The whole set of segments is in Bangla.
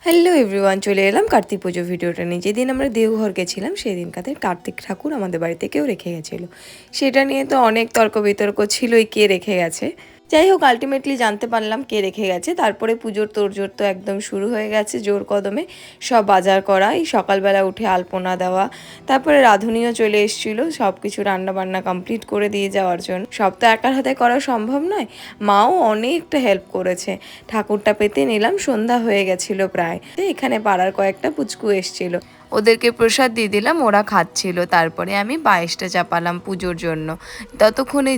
হ্যালো এভরিওয়ান, চলে এলাম কার্তিক পুজো ভিডিওটা নিয়ে। যেদিন আমরা দেওঘর গেছিলাম সেই দিনকাদের কার্তিক ঠাকুর আমাদের বাড়িতে কেউ রেখে গেছিলো। সেটা নিয়ে তো অনেক তর্ক বিতর্ক ছিলই, কে রেখে গেছে। যাই হোক, আলটিমেটলি জানতে পারলাম কে রেখে গেছে। তারপরে পুজোর তোড়জোড় তো একদম শুরু হয়ে গেছে জোর কদমে। সব বাজার করা, এই সকালবেলা উঠে আলপনা দেওয়া, তারপরে রাঁধুনিও চলে এসেছিলো সব কিছু রান্না বান্না কমপ্লিট করে দিয়ে যাওয়ার জন্য। সব তো একার হাতে করা সম্ভব নয়, মাও অনেকটা হেল্প করেছে। ঠাকুরটা পেতে নিলাম, সন্ধ্যা হয়ে গেছিল প্রায়। এখানে পাড়ার কয়েকটা পুচকু এসেছিল, ওদেরকে প্রসাদ দিয়ে দিলাম, ওরা খাচ্ছিল। তারপরে আমি পায়েসটা চাপালাম পুজোর জন্য। ততক্ষণে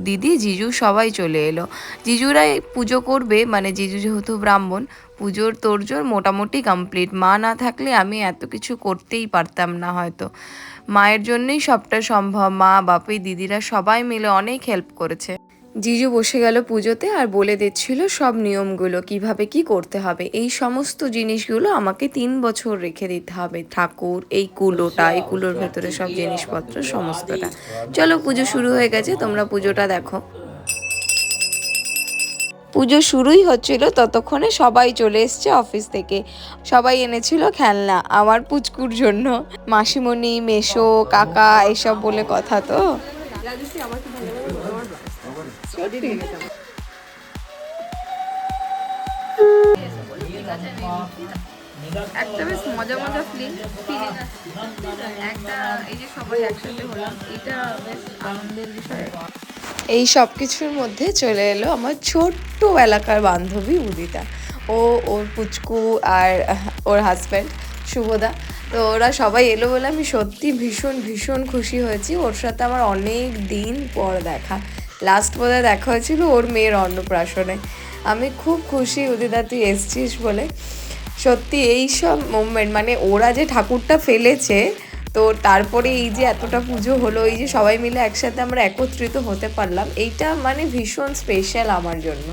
দিদি জিজু সবাই চলে এলো। জিজুরাই পুজো করবে, মানে জিজু যেহেতু ব্রাহ্মণ, পুজোর তোড়জোড় মোটামুটি কমপ্লিট। মা না থাকলে আমি এত কিছু করতেই পারতাম না হয়তো। মায়ের জন্যই সবটা সম্ভব। মা, বাপি, দিদিরা সবাই মিলে অনেক হেল্প করেছে। জিজু বসে গেল পুজোতে আর বলে দিচ্ছিল সব নিয়মগুলো, কিভাবে কি করতে হবে। এই সমস্ত জিনিসগুলো আমাকে 3 বছর রেখে দিতে হবে। ঠাকুর, এই কুলোটা, এই কুলোর ভেতরে সব জিনিসপত্র সমস্তটা। চলো, পুজো শুরু হয়ে গেছে, তোমরা পুজোটা দেখো। পুজো শুরুই হচ্ছিল ততক্ষণে সবাই চলে এসছে অফিস থেকে। সবাই এনেছিল খেলনা আমার পুচকুর জন্য। মাসিমণি, মেশো, কাকা এসব বলে কথা তো। একটা বেশ মজা মজা ফিলিং একটা, এই যে সবাই একসাথে হলাম, এটা বেশ আনন্দের বিষয়। এই সব কিছুর মধ্যে চলে এলো আমার ছোট্ট এলাকার বান্ধবী উদিতা। ওর পুচকু আর ওর হাজব্যান্ড শুভদা। তো ওরা সবাই এলো বলে আমি সত্যি ভীষণ ভীষণ খুশি হয়েছি। ওর সাথে আমার অনেক দিন পর দেখা। লাস্ট বোধহয় দেখা হয়েছিল ওর মেয়ের অন্নপ্রাশনে। আমি খুব খুশি উদিতা তুই এসছিস বলে। সত্যি এই সব মোমেন্ট, মানে ওরা যে ঠাকুরটা ফেলেছে, তো তারপরে এই যে এতটা পুজো হলো, এই যে সবাই মিলে একসাথে আমরা একত্রিত হতে পারলাম, এইটা মানে ভীষণ স্পেশাল আমার জন্য।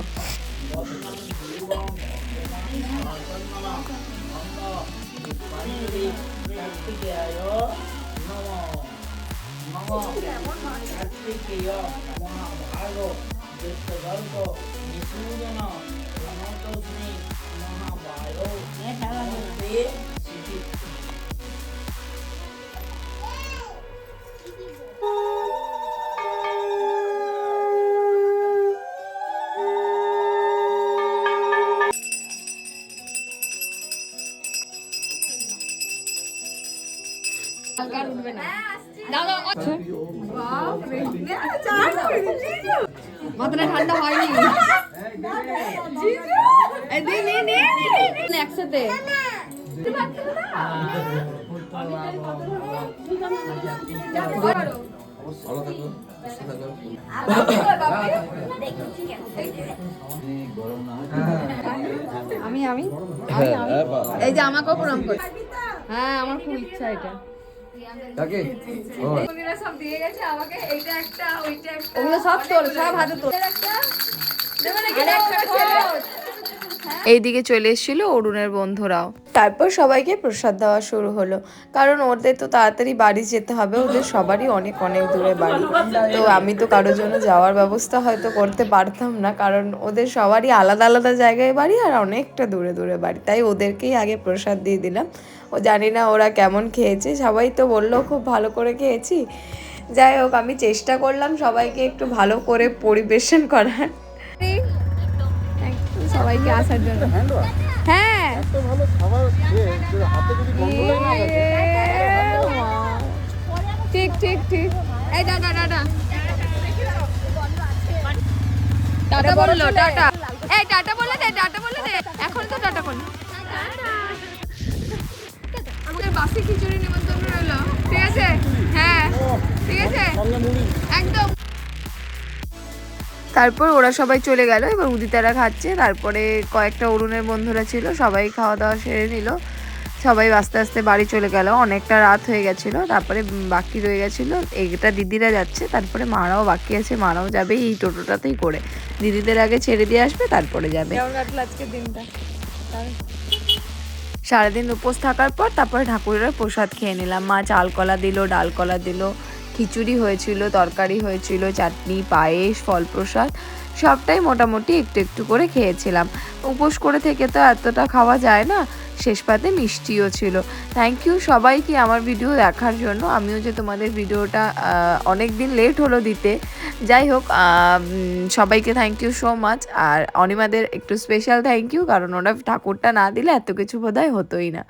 মাথাটা ঠান্ডা হয়নি একসাথে। আমি আমি এই যে আমাকেও প্রণাম করি। হ্যাঁ, আমার খুব ইচ্ছা এটা। সব দিয়ে গেছে আমাকে, এইটা একটা, ওইটা একটা, ওগুলো সব তোর, সব হাতে তোর। এইদিকে চলে এসেছিল অরুণের বন্ধুরাও। তারপর সবাইকে প্রসাদ দেওয়া শুরু হলো, কারণ ওদের তো তাড়াতাড়ি বাড়ি যেতে হবে। ওদের সবারই অনেক অনেক দূরে বাড়ি। তো আমি তো কারোর জন্য যাওয়ার ব্যবস্থা হয়তো করতে পারতাম না, কারণ ওদের সবারই আলাদা আলাদা জায়গায় বাড়ি আর অনেকটা দূরে দূরে বাড়ি। তাই ওদেরকেই আগে প্রসাদ দিয়ে দিলাম। ও জানি না ওরা কেমন খেয়েছে, সবাই তো বললো খুব ভালো করে খেয়েছি। যাই হোক, আমি চেষ্টা করলাম সবাইকে একটু ভালো করে পরিবেশন করার, সবাইকে আসার জন্য। হ্যাঁ, ঠিক ঠিক ঠিক। এই টাটা টাটা টাটা বললো, টাটা। এই টাটা বলে দে, টাটা বলে দে, এখন তো টাটা বল। আমাদের বাসি খিচুড়ি নিমন্ত্রণ রইলো, ঠিক আছে? হ্যাঁ ঠিক আছে, একদম। তারপর ওরা সবাই চলে গেল, এবার উদিতারা খাচ্ছে। তারপরে কয়েকটা অরুণের বন্ধুরা ছিল, সবাই খাওয়া দাওয়া সেরে নিল। সবাই আস্তে আস্তে বাড়ি চলে গেল, অনেকটা রাত হয়ে গেছিলো। তারপরে বাকি রয়ে গেছিলো এইটা দিদিরা যাচ্ছে, তারপরে মারাও বাকি আছে, মারাও যাবে এই টোটোটাতেই করে। দিদিদের আগে ছেড়ে দিয়ে আসবে, তারপরে যাবে। আজকের দিনটা সারাদিন উপোস থাকার পর তারপরে ঠাকুরের প্রসাদ খেয়ে নিলাম। মা চাল কলা দিল, ডাল কলা দিল, খিচুড়ি হয়েছিল, তরকারি হয়েছিল, চাটনি, পায়েস, ফল প্রসাদ, সবটাই মোটামুটি একটু একটু করে খেয়েছিলাম। উপোস করে থেকে তো এতটা খাওয়া যায় না, শেষ পাতে মিষ্টিও ছিল। থ্যাংক ইউ সবাইকে আমার ভিডিও দেখার জন্য। আমিও যে তোমাদের ভিডিওটা অনেক দিন লেট হলো দিতে, যাই হোক সবাইকে থ্যাংক ইউ সো মাচ। আর অনিমাদের একটু স্পেশাল থ্যাংক ইউ, কারণ ওরা ঠাকুরটা না দিলে এত কিছু বোধহয় হতোই না।